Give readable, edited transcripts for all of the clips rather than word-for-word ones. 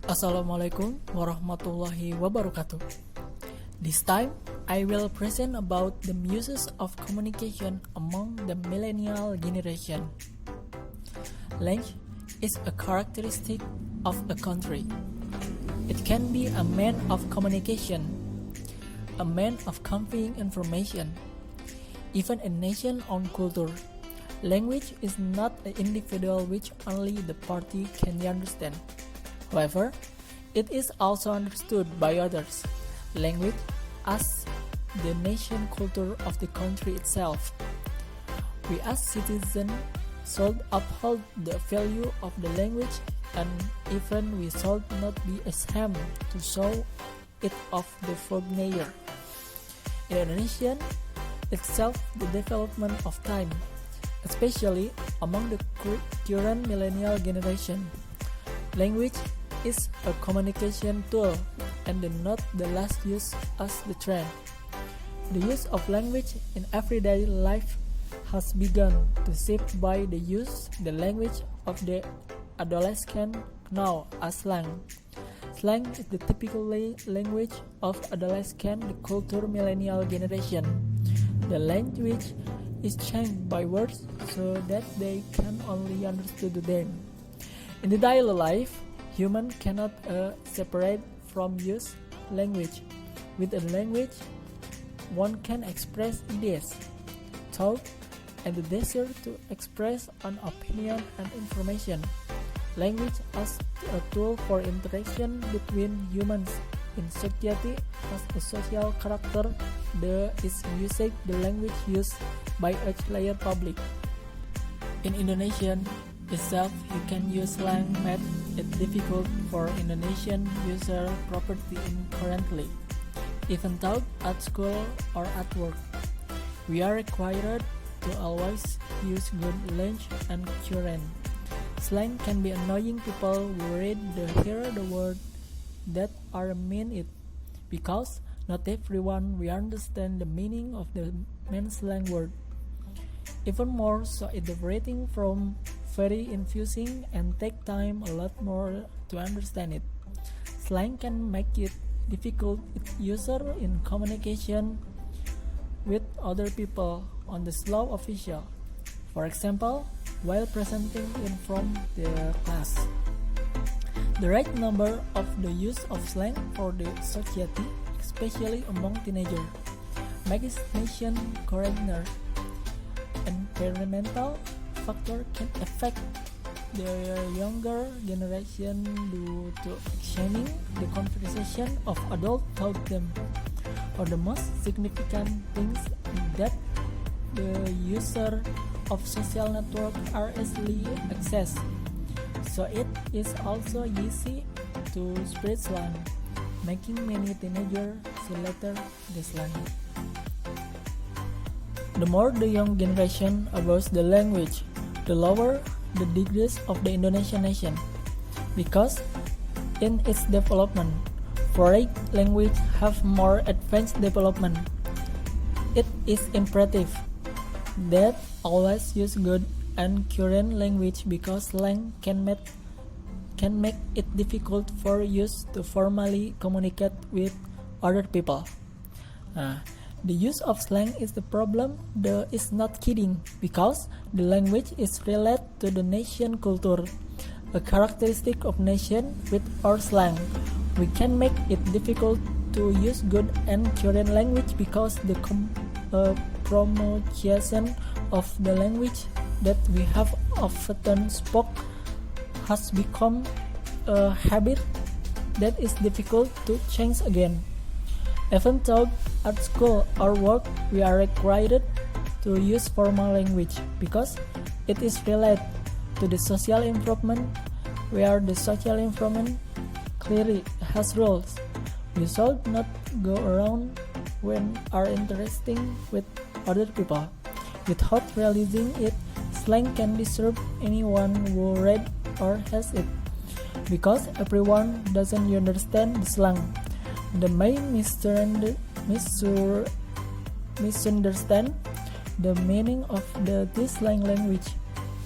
Assalamualaikum warahmatullahi wabarakatuh. This time, I will present about the muses of communication among the millennial generation. Language is a characteristic of a country. It can be a means of communication, a means of conveying information, even a nation-owned culture. Language is not an individual which only the party can understand. However, it is also understood by others. Language as the nation culture of the country itself. We as citizens should uphold the value of the language, and even we should not be ashamed to show it off the foreigner. In Indonesia itself, the development of time, especially among the current millennial generation, language is a communication tool and not the last use as the trend. The use of language in everyday life has begun to shift by the use the language of the adolescent now as slang. Slang is the typical language of adolescent, the culture millennial generation. The language is changed by words so that they can only understand them. In the daily life, humans cannot separate from use language. With a language, one can express ideas, thought, and the desire to express an opinion and information. Language as a tool for interaction between humans in society has a social character. The is usage the language used by each layer public. In Indonesian itself, you can use slang made it difficult for Indonesian user property currently, even taught at school or at work. We are required to always use good language and current. Slang can be annoying people who hear the word that are mean it, because not everyone will understand the meaning of the main slang word. Even more so, it rating from very confusing and take time a lot more to understand it. Slang can make it difficult its user in communication with other people on the slow official. For example, while presenting in from the class. The right number of the use of slang for the society, especially among teenagers, makes nation correctner. Environmental factor can affect the younger generation due to shaming the conversation of adults taught them, or the most significant things that the user of social network are easily accessed, so it is also easy to spread slang, making many teenagers select the slang. The more the young generation abuse the language, the lower the degrees of the Indonesian nation, because in its development, foreign language have more advanced development. It is imperative that always use good and current language, because slang can make it difficult for use to formally communicate with other people. The use of slang is the problem. Is not kidding, because the language is related to the nation culture, a characteristic of nation. With our slang, we can make it difficult to use good and current language, because the pronunciation of the language that we have often spoke has become a habit that is difficult to change again. Even though at school or work we are required to use formal language, because it is related to the social improvement, where the social improvement clearly has rules. We should not go around when are interacting with other people without realizing it. Slang can disturb anyone who read or has it, because everyone doesn't understand the slang. The main misunderstand the meaning of this slang language.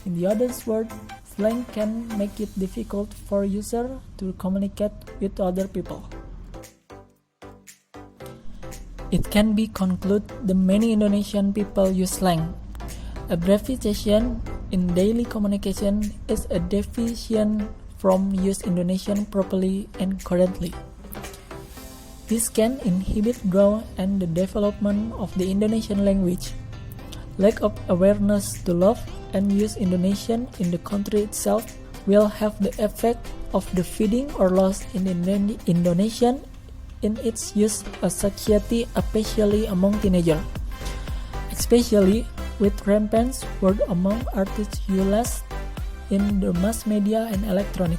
In the other words, slang can make it difficult for user to communicate with other people. It can be concluded that many Indonesian people use slang. Abbreviation in daily communication is a deviation from use Indonesian properly and correctly. This can inhibit growth and the development of the Indonesian language. Lack of awareness to love and use Indonesian in the country itself will have the effect of the feeding or loss in Indonesian in its use as society, especially among teenagers, especially with rampant word among artists used in the mass media and electronic,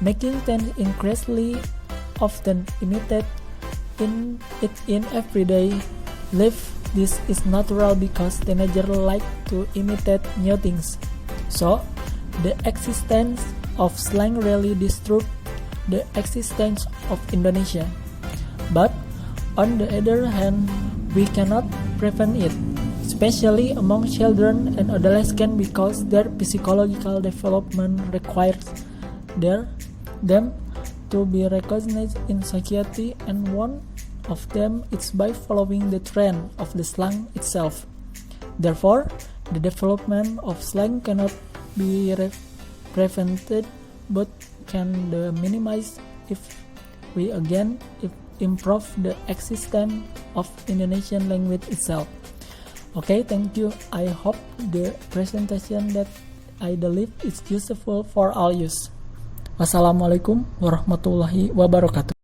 making them increasingly often imitate in everyday life. This is natural because teenagers like to imitate new things. So, the existence of slang really disturbs the existence of Indonesia. But, on the other hand, we cannot prevent it, especially among children and adolescents because their psychological development requires them to be recognized in society, and one of them is by following the trend of the slang itself. Therefore, the development of slang cannot be prevented but can be minimized if we again improve the existence of Indonesian language itself. Okay, thank you. I hope the presentation that I delivered is useful for all use. Wassalamualaikum warahmatullahi wabarakatuh.